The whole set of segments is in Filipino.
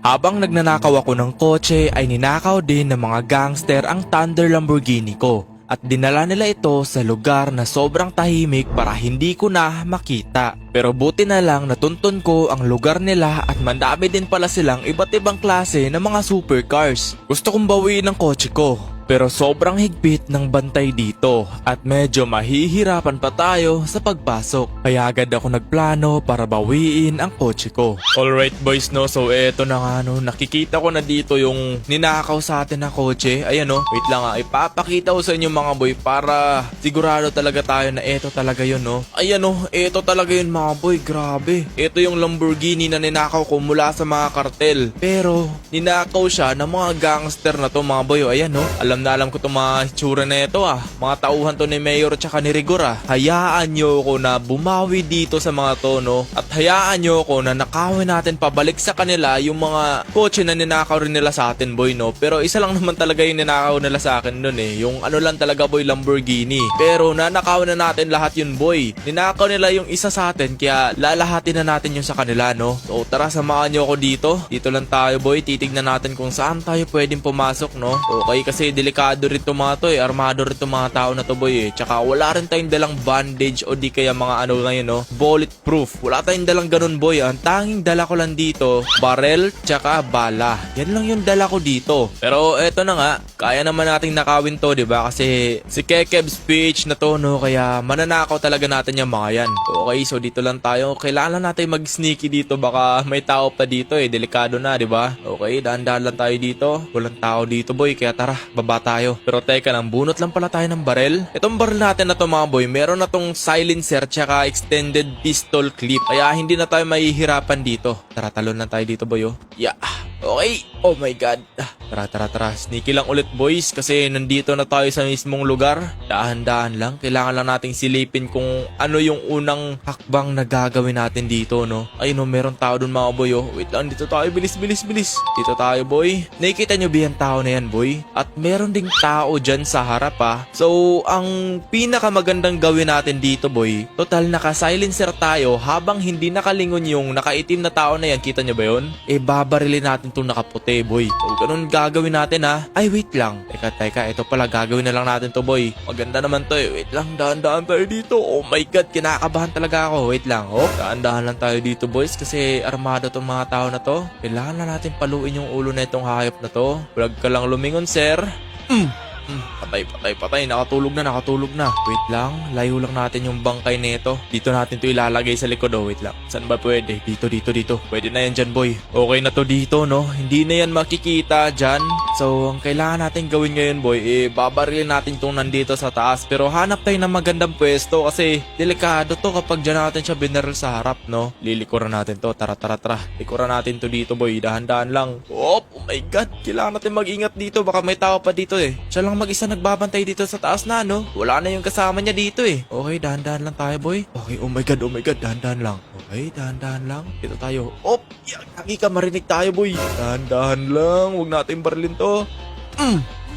Habang nagnanakaw ako ng kotse ay ninakaw din ng mga gangster ang Thunder Lamborghini ko at dinala nila ito sa lugar na sobrang tahimik para hindi ko na makita. Pero buti na lang natuntun ko ang lugar nila at mandami din pala silang iba't ibang klase ng mga supercars. Gusto kong bawiin ang kotse ko. Pero sobrang higpit ng bantay dito at medyo mahihirapan pa tayo sa pagpasok. Kaya agad ako nagplano para bawiin ang kotse ko. Alright boys no, so eto na nga no, nakikita ko na dito yung ninakaw sa atin na kotse. Ayan no, wait lang ipapakita ko sa inyo mga boy para sigurado talaga tayo na eto talaga yun no. Ayan no, eto talaga yun mga boy, grabe. Eto yung Lamborghini na ninakaw ko mula sa mga kartel. Pero ninakaw siya ng mga gangster na to mga boy. Ayan no, alam ko itong mga hitsura na ito mga tauhan to ni Mayor tsaka ni Rigor Hayaan nyo ko na bumawi dito sa mga to no. At hayaan nyo ko na nakawin natin pabalik sa kanila yung mga kotse na ninakaw rin nila sa atin boy no. Pero isa lang naman talaga yung ninakaw nila sa akin nun yung ano lang talaga boy, Lamborghini. Pero nanakaw na natin lahat yun boy. Ninakaw nila yung isa sa atin kaya lalahatin na natin yung sa kanila no. So tara, samahan nyo ako dito. Dito lang tayo boy, titignan natin kung saan tayo pwedeng pumasok no. Okay, kasi delikado rin itong mga to armado rin itong mga tao na to boy Tsaka wala rin tayong dalang bandage o di kaya mga ano ngayon no, bulletproof. Wala tayong dalang ganun boy. Ang tanging dala ko lang dito, barel tsaka bala. Yan lang yung dala ko dito. Pero eto na nga, kaya naman nating nakawin to, di ba? Kasi si Kekeb's PH na to no, kaya mananakaw talaga natin yung mga yan. Okay, so dito lang tayo. Kailangan natin mag-sneaky dito, baka may tao pa dito delikado na, di ba? Okay, dahan-dahan lang tayo dito. Walang tao dito boy, kaya tara, baba tayo. Pero teka lang, bunot lang pala tayo ng barel. Itong barel natin na to mga boy, meron na tong silencer tsaka extended pistol clip. Kaya hindi na tayo mahihirapan dito. Tara, talon lang tayo dito boy Yeah. Okay. Oh my god. Tara. Sneaky lang ulit boys kasi nandito na tayo sa mismong lugar. Dahan-dahan lang. Kailangan lang nating silipin kung ano yung unang hakbang na gagawin natin dito no. Ayun no, meron tao dun mga boy Wait lang, dito tayo. Bilis. Dito tayo boy. Nakikita nyo ba yung tao na yan boy? At meron ding tao dyan sa harap So ang pinakamagandang gawin natin dito boy, total naka-silencer tayo habang hindi nakalingon yung nakaitim na tao na yan. Kita nyo ba yun? Babarilin natin itong nakaputi boy. So ganun gagawin natin Ay wait lang. Teka, ito pala gagawin na lang natin to boy. Maganda naman to Wait lang, dahan-dahan tayo dito. Oh my god, kinakabahan talaga ako. Wait lang dahan-dahan lang tayo dito boys kasi armado tong mga tao na to. Kailangan na natin paluin yung ulo na itong hayop na to. Huwag ka lang lumingon sir. Patay. Nakatulog na. Wait lang, layo lang natin yung bangkay nito. Dito natin to ilalagay sa likod wait lang. Saan ba pwede? Dito. Pwede na yan dyan boy. Okay na to dito no. Hindi na yan makikita dyan. So ang kailangan natin gawin ngayon boy, babarilin natin tong nandito sa taas. Pero hanap tayo ng magandang pwesto kasi delikado to kapag dyan natin siya binaril sa harap no. Lilikuran natin to. Tara. Likuran natin to dito boy. Dahan-dahan lang. Oh my god, kailangan natin mag-ingat dito. Baka may tao pa dito Siya lang mag-isa nagbabantay dito sa taas na no. Wala na yung kasama niya dito Okay, dahan-dahan lang tayo boy. Okay, oh my god, dahan-dahan lang. Okay, dahan-dahan lang. Dito tayo. Lagi ka marinig tayo boy. Dahan-dahan lang, huwag natin barilin to.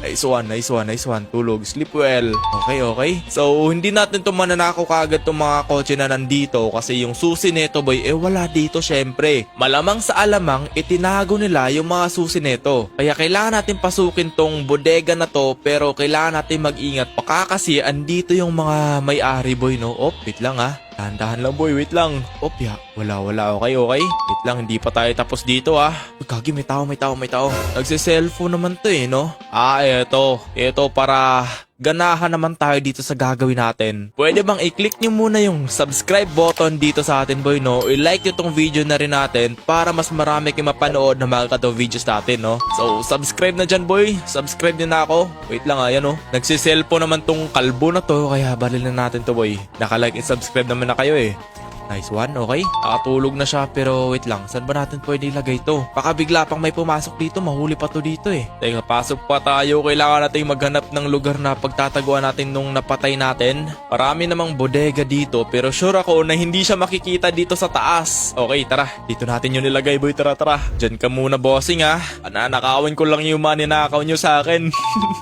Nice one. Tulog. Sleep well. Okay. So, hindi natin to mananakaw kaagad tong mga kotse na nandito kasi yung susi neto boy, wala dito syempre. Malamang sa alamang, itinago nila yung mga susi neto. Kaya kailangan natin pasukin tong bodega na to pero kailangan natin mag-ingat. Baka kasi andito yung mga may-ari boy no. Wait lang Dahan-dahan lang boy, wait lang. Wala. Okay. Wait lang, hindi pa tayo tapos dito Gagi, may tao. Nagse-cellphone naman to no. Ito para ganahan naman tayo dito sa gagawin natin. Pwede bang i-click nyo muna yung subscribe button dito sa atin boy no. I-like nyo tong video na rin natin para mas marami kayong mapanood na mga katong videos natin no. So subscribe na dyan boy. Subscribe nyo na ako. Wait lang Nagsiselfo naman tong kalbo na to kaya baril na natin to boy. Naka-like and subscribe naman na kayo Nice one, okay. Nakatulog na siya pero wait lang, saan ba natin pwede ilagay to? Baka bigla pang may pumasok dito, mahuli pa to dito Teka, pasok pa tayo. Kailangan natin maghanap ng lugar na pagtataguan natin nung napatay natin. Marami namang bodega dito pero sure ako na hindi siya makikita dito sa taas. Okay, tara. Dito natin yun nilagay boy, tara. Diyan ka muna bossing Nanakawin ko lang yung maninakaw nyo sa akin.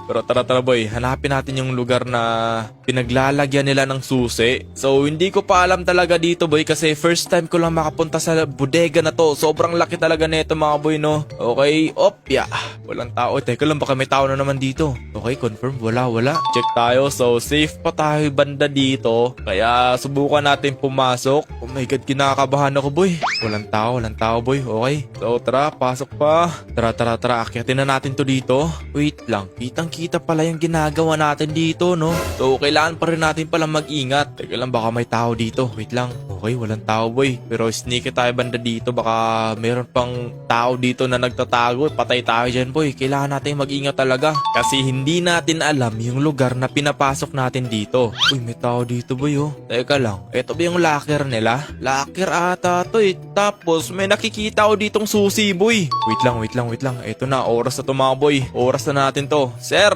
Pero tara boy, hanapin natin yung lugar na pinaglalagyan nila ng susi. So hindi ko pa alam talaga dito boy boy kasi first time ko lang makapunta sa bodega na to. Sobrang laki talaga nito mga boy no. Okay, opya. Walang tao. Teka lang baka may tao na naman dito. Okay, confirm. Wala. Check tayo. So safe pa tayo banda dito. Kaya subukan natin pumasok. Oh my god, kinakabahan ako boy. Walang tao boy. Okay. So tara, pasok pa. Tara. Akyatin na natin to dito. Wait lang. Kitang-kita pala yung ginagawa natin dito no. So kailangan pa rin natin pala mag-ingat. Teka lang baka may tao dito. Wait lang. Okay, walang tao boy. Pero sneaky tayo banda dito. Baka meron pang tao dito na nagtatago. Patay tayo dyan boy. Kailangan natin mag-ingat talaga. Kasi hindi natin alam yung lugar na pinapasok natin dito. Uy, may tao dito boy oh. Teka lang. Ito ba yung locker nila? Locker ata to eh. Tapos may nakikita ko ditong susi boy. Wait lang. Ito na. Oras na to mga boy. Oras na natin to. Sir!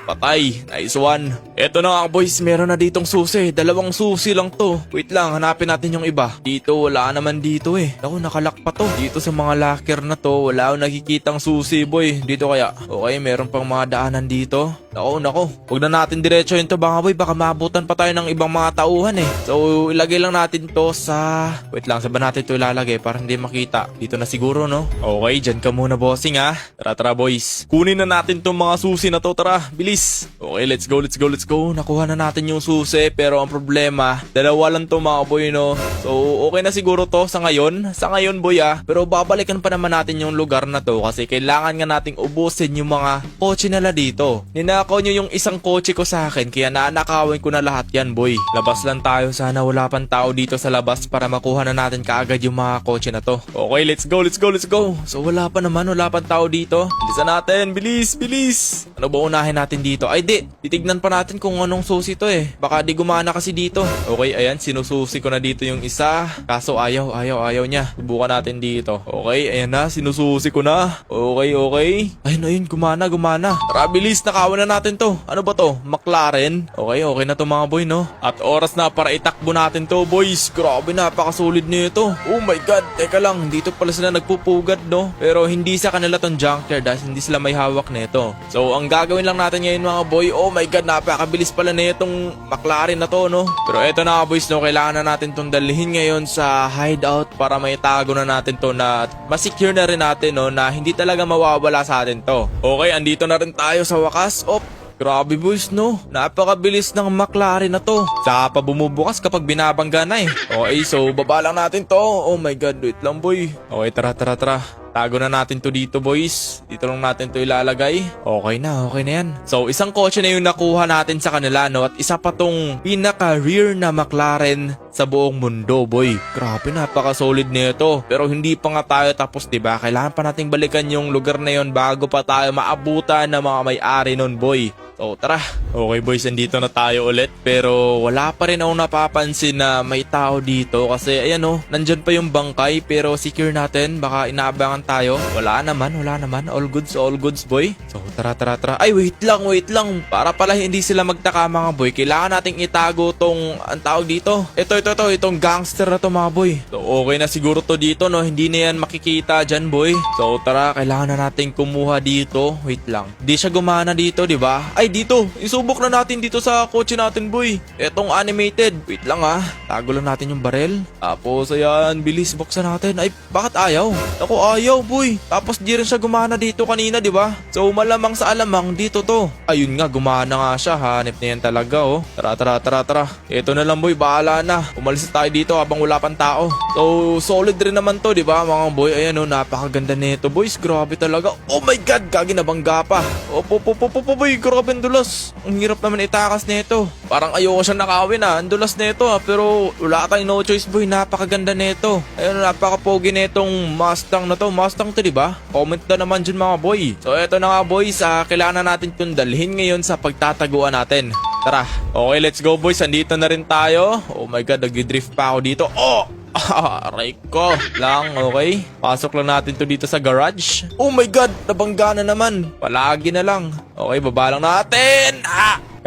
Patay. Nice one. Eto na nga boys, meron na ditong susi. 2 susi lang to. Wait lang, hanapin natin yung iba. Dito, wala naman dito eh. Ako, nakalak pa to. Dito sa mga locker na to, wala akong nakikitang susi boy. Dito kaya. Okay, meron pang mga daanan dito. Nako. Huwag na natin diretso yun to mga boy. Baka maabutan pa tayo ng ibang mga tauhan eh. So, ilagay lang natin to sa... Wait lang, saan ba natin to ilalagay para hindi makita? Dito na siguro no? Okay, dyan ka muna bossing ha. Tara boys. Kunin na natin tong mga susi na to. Tara, bilis. Okay, let's go. Nakuha na natin yung susi pero ang problema, 2 lang to mga boy no. So, okay na siguro to sa ngayon. Sa ngayon boy pero babalikan pa naman natin yung lugar na to kasi kailangan nga nating ubusin yung mga kotse nila dito. Ninakaw nyo yung isang kotse ko sa akin kaya nanakawin ko na lahat yan boy. Labas lang tayo, sana wala pang tao dito sa labas para makuha na natin kaagad yung mga kotse na to. Okay, let's go. So, wala pang tao dito. Bilisan natin, bilis. Ano ba unahin natin dito? Ay di, titignan pa natin kung anong susi to eh. Baka di gumana kasi dito. Okay, ayan, sinususi ko na dito yung isa. Kaso ayaw niya. Subukan natin dito. Okay, ayan na, sinususi ko na. Okay. Ayun, gumana. Tara, bilis, nakawan na natin to. Ano ba to? McLaren? Okay na to mga boy no. At oras na para itakbo natin to boys. Grabe, napakasolid nito. Oh my god, teka lang, dito pala sila nagpupugad no. Pero hindi sa kanila tong junkyard dahil hindi sila may hawak nito. So, ang gagawin lang natin ngayon mga boy, oh my god, napakabilis pala na itong McLaren na to no. Pero eto na boys no, kailangan na natin tong dalhin ngayon sa hideout para may tago na natin to na masecure na rin natin no, na hindi talaga mawawala sa atin to. Okay, andito na rin tayo sa wakas. Grabe boys no, napakabilis ng McLaren na to. Saka pa bumubukas kapag binabangga na eh. Okay, so baba lang natin to. Oh my god, wait lang boy. Okay, tara. Tago na natin to dito boys. Dito lang natin to ilalagay. Okay na yan. So isang kotse na yung nakuha natin sa kanila no. At isa pa tong pinaka rear na McLaren sa buong mundo boy. Grabe, napaka solid nito. Pero hindi pa nga tayo tapos diba. Kailangan pa nating balikan yung lugar na yon bago pa tayo maabutan ng mga may-ari nun boy. So tara. Okay boys, andito na tayo ulit. Pero wala pa rin akong napapansin na may tao dito. Kasi ayan o, nandyan pa yung bangkay. Pero secure natin, baka inaabangan tayo. Wala naman. All goods boy. So tara. Ay wait lang. Para pala hindi sila magtaka mga boy, kailangan nating itago tong ang tawag dito. Itong gangster na to mga boy. So okay na siguro to dito no. Hindi na yan makikita dyan boy. So tara, kailangan na nating kumuha dito. Wait lang, di siya gumana dito diba? Ay dito, isubok na natin dito sa kotse natin boy. Etong animated. Wait lang tago lang natin yung barel. Tapos ayan, bilis, buksan natin. Ay bakit ayaw? Ako ayaw boy. Tapos di rin siya gumana dito kanina diba? So malamang sa alamang dito to. Ayun nga, gumana nga siya. Hanip na yan talaga oh. Tara. Ito na lang boy, bahala na. Umalis tayo dito habang wala pang tao. So solid rin naman to diba mga boy? Ayan oh, napakaganda nito boys. Grabe talaga. Oh my god, gagi nabangga pa. Boy, grabe ang dulas. Ang hirap naman itakas nito. Parang ayoko siya nakawin ang dulas nito pero wala tayong no choice boy. Napakaganda nito. Ayun, napakapogi netong Mustang na to. Mustang to diba? Comment na naman dyan mga boy. So eto na nga boys, kailangan na natin itong dalhin ngayon sa pagtataguan natin. Tara. Okay, let's go boys. Andito na rin tayo. Oh my god, nag-drift pa ako dito. Aray ko lang, okay. Pasok lang natin to dito sa garage. Oh my god, nabangga na naman. Palagi na lang. Okay, baba lang natin.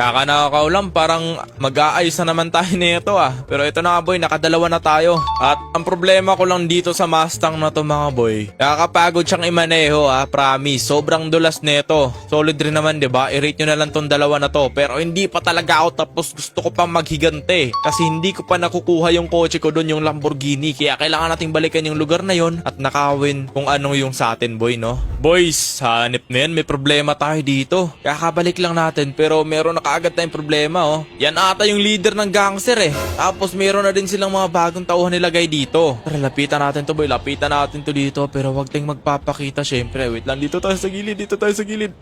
Kakanakaw lang, parang mag-aayos na naman tayo nito Pero ito na nga boy, nakadalawa na tayo. At ang problema ko lang dito sa Mustang na to mga boy, nakakapagod siyang imaneho promise. Sobrang dulas nito. Solid rin naman 'di ba? I-rate nyo na lang tong dalawa na to. Pero hindi pa talaga ako tapos, gusto ko pa maghigante. Kasi hindi ko pa nakukuha yung kotse ko doon, yung Lamborghini. Kaya kailangan nating balikan yung lugar na yon at nakawin kung ano yung sa atin boy, no? Boys, hanip na yan, may problema tayo dito. Kakabalik lang natin pero meron na kaagad tayong problema Yan ata yung leader ng gangster Tapos meron na din silang mga bagong tauhan nilagay dito. Tara, lapitan natin to boy, lapitan natin to dito. Pero wag tayong magpapakita syempre. Wait lang, dito tayo sa gilid,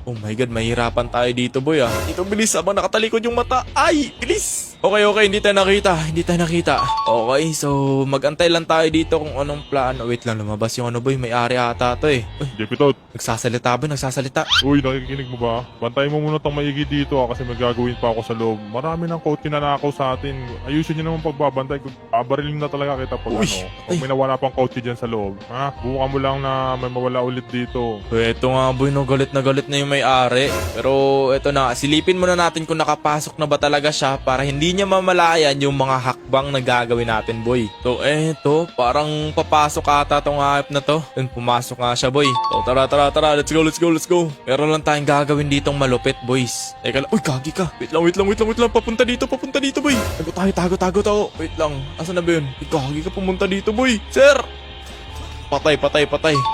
Oh my god, mahirapan tayo dito boy Dito bilis, habang nakatalikod yung mata. Ay, bilis! Okay, hindi tayo nakita. Okay, so magantay lang tayo dito kung anong plano. Wait lang, lumabas yung ano boy, may ari ata to Uy, Jepitot. nagsasalita. Uy, nakikinig mo ba? Bantayan mo muna tong maigi dito kasi may gagawin pa ako sa loob. Marami ng coach nanakaw sa atin. Ayusin nyo naman pagbabantay. Babarilin na talaga kita pag Uy, Pag may nawala pang coach dyan sa loob. Buka mo lang na may mawala ulit dito. Eto nga boy, no, galit na yung may-ari. Pero eto na, silipin muna natin kung nakapasok na ba talaga siya para hindi niya mamalayan yung mga hakbang na gagawin natin boy. So eto, parang papasok ata tong hype na to. Then pumasok nga siya boy. So tara, let's go. Meron lang tayong gagawin ditong malupit boys. Teka lang, uy gagi ka. Wait lang, papunta dito boy. Tago tayo. Wait lang, asan na ba yun? Uy, gagi ka, pumunta dito boy. Sir! Patay.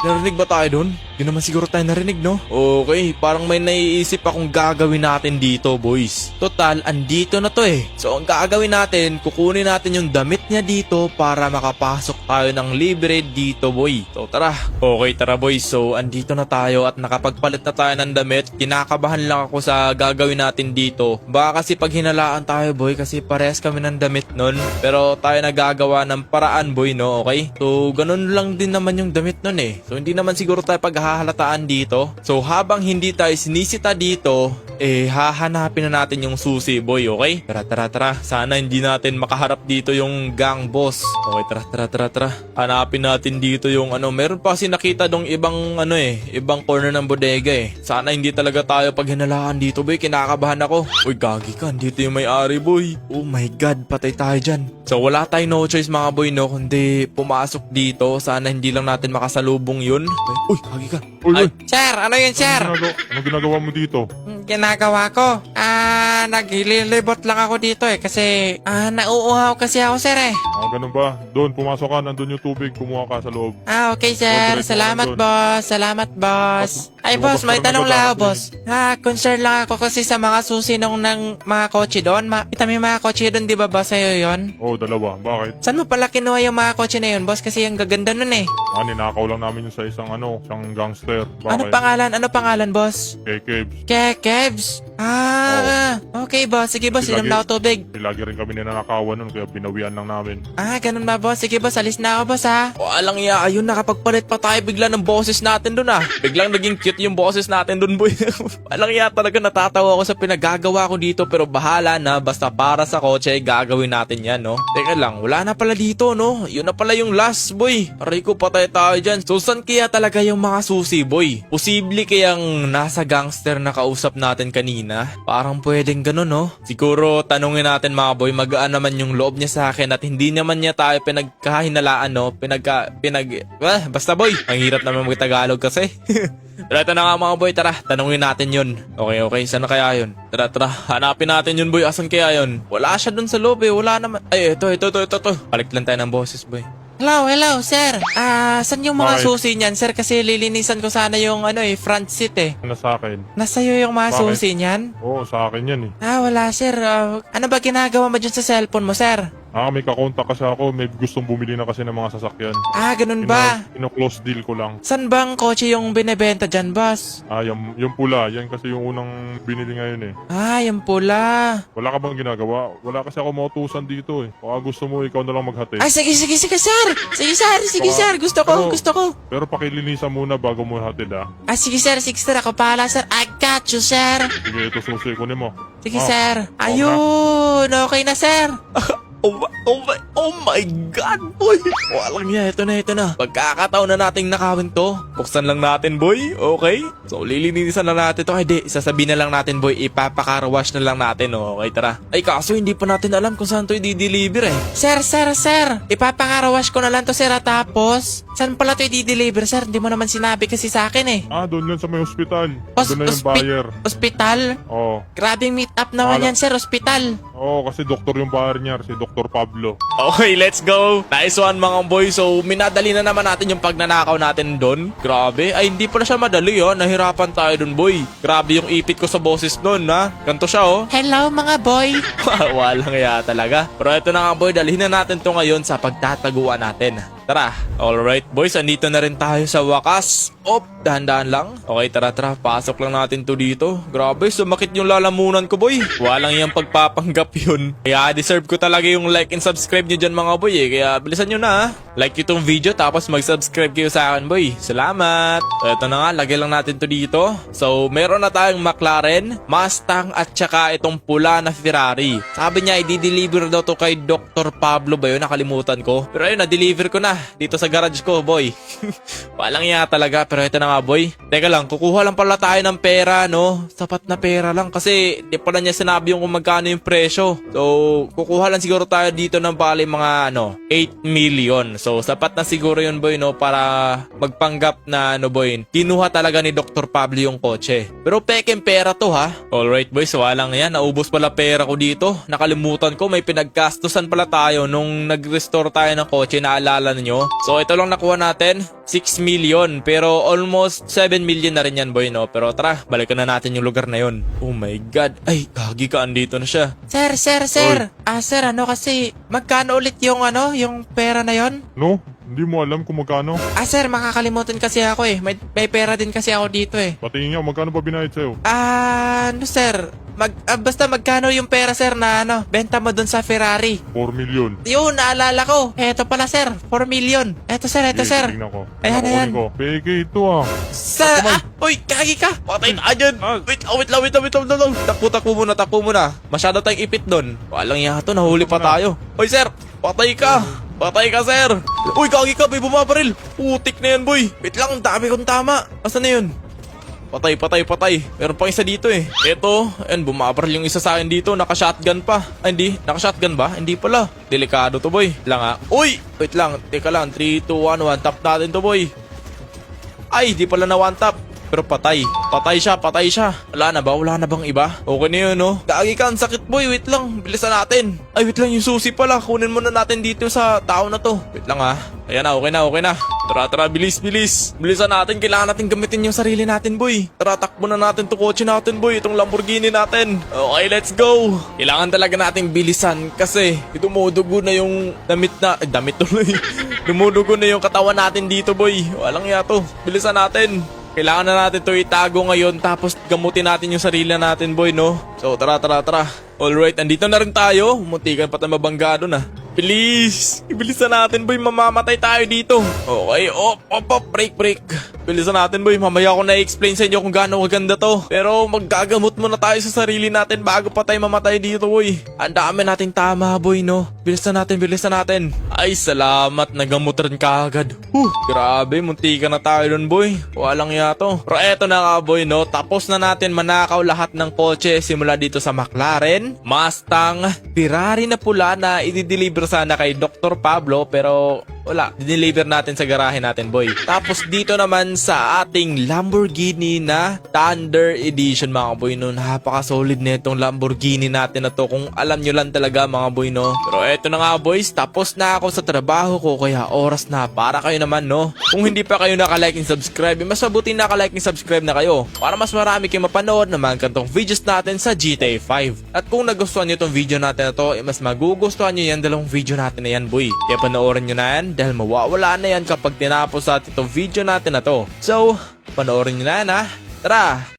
Narinig ba tayo dun? Yun naman siguro tayo narinig, no? Okay, parang may naiisip akong gagawin natin dito, boys. Total, andito na to So, ang gagawin natin, kukunin natin yung damit niya dito para makapasok tayo ng libre dito, boy. So, tara. Okay, tara, boys. So, andito na tayo at nakapagpalit na tayo ng damit. Kinakabahan lang ako sa gagawin natin dito. Baka kasi pag hinalaan tayo, boy, kasi parehas kami ng damit nun. Pero tayo nagagawa ng paraan, boy, no? Okay? So, ganun lang din naman yung damit nun So, hindi naman siguro tayo paghahalataan dito. So, habang hindi tayo sinisita dito, hahanapin na natin yung susi, boy, okay? Tara. Sana hindi natin makaharap dito yung gang boss. Okay, tara. Hanapin natin dito yung meron pa kasi nakita dong ibang ibang corner ng bodega Sana hindi talaga tayo pag hinalaan dito, boy. Kinakabahan ako. Uy, gagi ka. Dito yung may-ari, boy. Oh my god, patay tayo dyan. So, wala tayong no choice mga boy, no? Kundi pumasok dito. Sana hindi lang natin makasalubong yun. Uy, gagi ka. Uy. Sir, ano yun, sir? Ano ginagawa mo dito? Ginagawa ko? Naglilibot lang ako dito kasi nauuhaw kasi ako, sir Ganun ba? Doon, pumasok ka. Nandun yung tubig. Kumuha ka sa loob. Okay, sir. Diretso Salamat, ka doon. boss. Salamat, boss. Ay, boss, may tanong lang ako, boss. Concern lang ako kasi sa mga susi ng mga kotse doon. Kita mo yung mga kotse doon, di ba, boss? Sa'yo yun? Oo, dalawa. Bakit? Saan mo pala kinuha yung mga kotse na yun, boss? Kasi ang gaganda nun Ninakaw lang namin yun sa isang gangster. Bakit? Ano pangalan, boss? Kebs. Kebs? Okay, boss. Sige, boss. Inom na ako tubig. Lagi rin kami ninanakawan nun kaya binawian lang namin. Ganun ba, boss? Sige, boss. Alis na ako, boss, Walang iya, ayun, nakapagpalit pa tayo bigla ng boses natin dun Biglang naging cute yung boses natin dun, boy. Walang iya talaga, natatawa ako sa pinagagawa ko dito pero bahala na, basta para sa kotse, gagawin natin yan, no? Teka lang, wala na pala dito, no? Yun na pala yung last, boy. Aray ko, patay tayo dyan. So, saan kaya talaga yung mga susi, boy? Posible kayang nasa gangster na kausap natin kanina? Parang pwedeng ganun, no? Siguro, tanungin natin mga boy, magaan naman yung loob niya sa akin at hindi naman niya tayo pinagkahinalaan, no? Basta boy, ang hirap naman mag-Tagalog kasi. Tara, ito na nga mga boy, tara, tanungin natin yun. Okay, saan na kaya yun? Tara, hanapin natin yun boy, asan kaya yun? Wala siya dun sa loob wala naman. Ay, ito. Palit lang tayo ng boses boy. Hello, sir. Saan yung mga Bakit? susi niyan, sir? Kasi lilinisan ko sana yung front seat Ano sa akin? Nasa'yo yung mga Bakit? susi niyan? Oo, sa akin yan Wala, sir. Ano ba ginagawa mo dyan sa cellphone mo, sir? May kakontak kasi ako. May gustong bumili na kasi ng mga sasakyan. Ganun ba? Ino-close deal ko lang. Saan bang kotse yung binebenta dyan, boss? Yung pula. Yan kasi yung unang binili ngayon Yung pula. Wala ka bang ginagawa? Wala kasi ako mautusan dito Baka gusto mo ikaw na lang maghatid. Sige, sir. Sige, sir. Gusto ko. Pero pakilinisan muna bago mo hatid Sige, sir. Ako pala, sir. I got you, sir. Sige, ito susi ko mo. Sige, sir. Ayun. Okay na, sir. Oh my God, boy! Walang niya, ito na. Pagkakataon na nating nakawin to. Buksan lang natin, boy. Okay? So, lilinisan na natin to. Ay, di, sasabihin na lang natin, boy. Ipapaka-wash na lang natin, oh. Okay, tara. Ay, kaso hindi pa natin alam kung saan to i-deliver, eh. Sir. Ipapakarawash ko na lang to, sir. Tapos, saan pala to i-deliver, sir? Hindi mo naman sinabi kasi sa akin, eh. Doon yan sa may ospital. Doon na yung buyer. Ospital? Oo. Grabing meet up naman yan, sir. Ospital. Oo, kasi doktor yung buyer niya, si Dr. Pablo. Okay, let's go. Nice one, mga boy. So, minadali na naman natin yung pagnanakaw natin doon. Grabe. Ay, hindi pala siya madali, oh. Nahirapan tayo doon, boy. Grabe yung ipit ko sa boses doon, ha. Ganto siya, oh. Hello, mga boy. Walang kaya talaga. Pero ito na nga, boy. Dalhin na natin to ngayon sa pagtataguan natin. Tara. Alright, boys. Andito na rin tayo sa wakas. Dahan-dahan lang. Okay, tara. Pasok lang natin to dito. Grabe, sumakit yung lalamunan ko, boy. Walang yung pagpapanggap yun. Kaya deserve ko talaga yung like and subscribe nyo dyan, mga boy, eh. Kaya bilisan nyo na, ha. Like itong video, tapos mag-subscribe kayo sa akin, boy. Salamat. Ito na nga, lagay lang natin to dito. So, meron na tayong McLaren, Mustang, at saka itong pula na Ferrari. Sabi niya, i-deliver daw to kay Dr. Pablo ba yun? Nakalimutan ko. Pero ayun, na-deliver ko na. Dito sa garage ko, boy. Walang iya talaga. Pero ito na nga, boy. Teka lang, kukuha lang pala tayo ng pera, no? Sapat na pera lang kasi di pala niya sinabi yung kung magkano yung presyo. So, kukuha lang siguro tayo dito ng bali mga 8 million. So, sapat na siguro yun, boy, no? Para magpanggap na, boy, kinuha talaga ni Dr. Pablo yung kotse. Pero peking pera to, ha? Alright, boys, walang yan. Naubos pala pera ko dito. Nakalimutan ko, may pinaggastusan pala tayo nung nag-restore tayo ng kotse. Naalala nyo? So, ito lang nakuha natin. 6 million. Pero almost 7 million na rin yan, boy, no? Pero tara, balikan na natin yung lugar na yun. Oh my God. Ay, gagi ka, andito na siya. Sir. Sir, kasi, magkano ulit yung pera na yon? No? Hindi mo alam kung magkano? Sir, makakalimutan kasi ako, eh. May pera din kasi ako dito, eh. Patingin nga, magkano pa binayad sa'yo? Sir? Basta magkano yung pera, sir, na benta mo dun sa Ferrari? 4 million. Yun, naalala ko. Eto pala, sir. 4 million. Eto, sir. Sige, tingnan ko. Ayan. Nakukunin ko. Peke ito, Sir, uy, kagi ka. Patay na dyan. Wait lang. Takbo muna. Masyado tayong ipit dun. Walang yato, nahuli pa tayo. Uy, sir, patay ka, sir. Uy, kagi ka, may bumabaril. Putik na yan, boy. Wait lang, dami kong tama. Asan na yun? Patay. Meron pang isa dito, eh. Eto, bumabaril yung isa sa akin dito. Naka-shotgun pa. Ay, hindi. Naka-shotgun ba? Hindi pala. Delikado to, boy. Lang, Uy! Wait lang. Teka lang. 3, 2, 1. One tap natin to, boy. Ay, di pala na one tap. Pero patay. Patay siya. Wala na bang iba? Okay na yun, no? Gagi ka, ang sakit, boy. Wait lang. Bilisan natin. Ay, wait lang. Yung susi pala. Kunin muna natin dito sa tao na to. Wait lang, ha. Ayan na, okay na. Tara, bilis. Bilisan natin. Kailangan natin gamitin yung sarili natin, boy. Tara, takbo na natin to kotse natin, boy. Itong Lamborghini natin. Okay, let's go. Kailangan talaga nating bilisan kasi dumudugo na yung damit tuloy. Dumudugo na yung katawan natin dito, boy. Walang yato. Bilisan natin. Kailangan na natin to itago ngayon tapos gamutin natin yung sarili natin, boy, no? So, tara. Alright, andito na rin tayo. Muntikan pa tayo mabangga doon, Please! Ibilisan natin, boy. Mamamatay tayo dito. Okay, break. Bilisan natin, boy. Mamaya ako na-explain sa inyo kung gaano kaganda to. Pero maggagamot muna tayo sa sarili natin bago pa tayo mamatay dito, boy. Ang dami nating tama, boy, no? Bilisan natin. Ay, salamat. Nagamot rin kaagad. Grabe, muntikan na tayo dun, boy. Walang yato. Pero eto na nga, boy, no? Tapos na natin manakaw lahat ng kotse simula dito sa McLaren, Mustang, Ferrari na pula na i-deliver sana kay Dr. Pablo, pero wala. Dineliver natin sa garahe natin, boy. Tapos dito naman sa ating Lamborghini na Thunder Edition, mga boy, no. Napaka-solid na itong Lamborghini natin na to. Kung alam nyo lang talaga, mga boy, no. Pero eto na nga, boys. Tapos na ako sa trabaho ko, kaya oras na para kayo naman, no. Kung hindi pa kayo naka-like and subscribe, mas mabuti naka-like and subscribe na kayo para mas marami kayong mapanood na mga kantong videos natin sa GTA 5. At kung nagustuhan nyo itong video natin na to, mas magugustuhan nyo yan dalawang video natin na yan, boy. Kaya panoorin nyo na yan dahil mawawala na yan kapag tinapos natin itong video natin na to. So, panoorin nyo na yan, Tara!